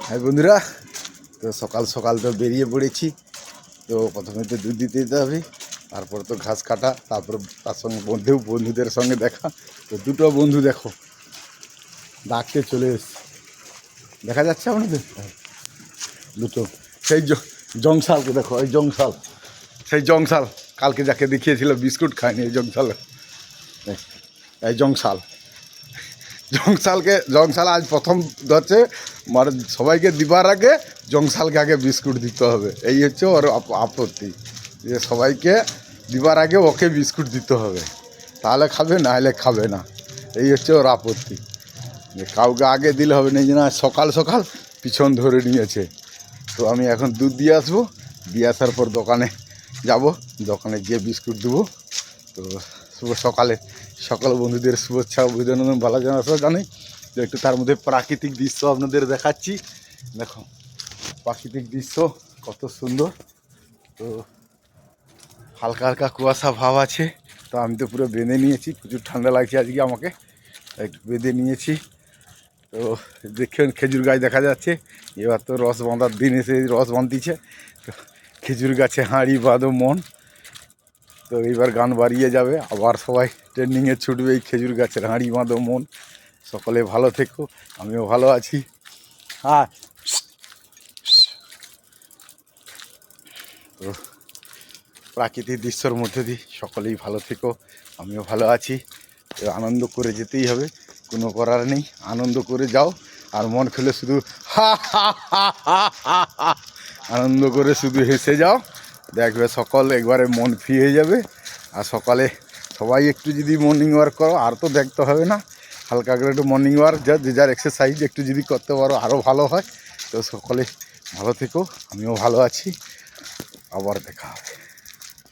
হ্যাঁ বন্ধুরা, তো সকাল সকাল তো বেরিয়ে পড়েছি। তো প্রথমে তো দুধ দিতে যেতে হবে, তারপর তো ঘাস কাটা, তারপর তার সঙ্গে বন্ধুদের সঙ্গে দেখা। তো দুটো বন্ধু দেখো ডাকতে চলে এসছে, দেখা যাচ্ছে আপনাদের দুটো। সেই জংশালকে দেখো, এই জংশাল, সেই জংশাল কালকে যাকে দেখিয়েছিল বিস্কুট খায়নি, এই জংশাল, এই জংশাল জংশাল আজ প্রথম ধরছে। মানে সবাইকে দিবার আগে জংশালকে আগে বিস্কুট দিতে হবে, এই হচ্ছে ওর আপত্তি, যে সবাইকে দিবার আগে ওকে বিস্কুট দিতে হবে, তাহলে খাবে, না হলে খাবে না। এই হচ্ছে ওর আপত্তি, যে কাউকে আগে দিলে হবে না। এই জন্য সকাল সকাল পিছন ধরে নিয়েছে। তো আমি এখন দুধ দিয়ে আসবো, দিয়ে আসার পর দোকানে যাব, দোকানে গিয়ে বিস্কুট দেবো। তো শুভ সকালে সকল বন্ধুদের শুভেচ্ছা অভিনন্দন ভালো জানাই। তো একটু তার মধ্যে প্রাকৃতিক দৃশ্য আপনাদের দেখাচ্ছি। দেখো প্রাকৃতিক দৃশ্য কত সুন্দর। তো হালকা হালকা কুয়াশা ভাব আছে। তো আমি তো পুরো বেঁধে নিয়েছি, প্রচুর ঠান্ডা লাগছে আজকে আমাকে, একটু বেঁধে নিয়েছি। তো দেখুন খেজুর গাছ দেখা যাচ্ছে, এবার তো রস বাঁধার দিন এসে রস বাঁধতিছে। তো খেজুর গাছে হাঁড়ি বাঁধো মন। তো এইবার গান বাড়িয়ে যাবে, আবার সবাই ট্রেন্ডিংয়ে ছুটবে এই খেজুর গাছের হাঁড়ি বাঁধো মন। সকলে ভালো থেকো, আমিও ভালো আছি। হ্যাঁ, তো প্রাকৃতিক দৃশ্যর মধ্যে দিয়ে সকলেই ভালো থেকো, আমিও ভালো আছি। তো আনন্দ করে যেতেই হবে, কোনো করার নেই, আনন্দ করে যাও। আর মন খুলে শুধু হা হা হা হা হা হা আনন্দ করে শুধু হেসে যাও, দেখবে সকল একবারে মন ফ্রি হয়ে যাবে। আর সকালে সবাই একটু যদি মর্নিং ওয়াক করো, আর তো দেখতে হবে না, হালকা করে একটু মর্নিং ওয়াক, যে যার এক্সারসাইজ একটু যদি করতে পারো আরও ভালো হয়। তো সকলে ভালো থেকো, আমিও ভালো আছি, আবার দেখা হবে।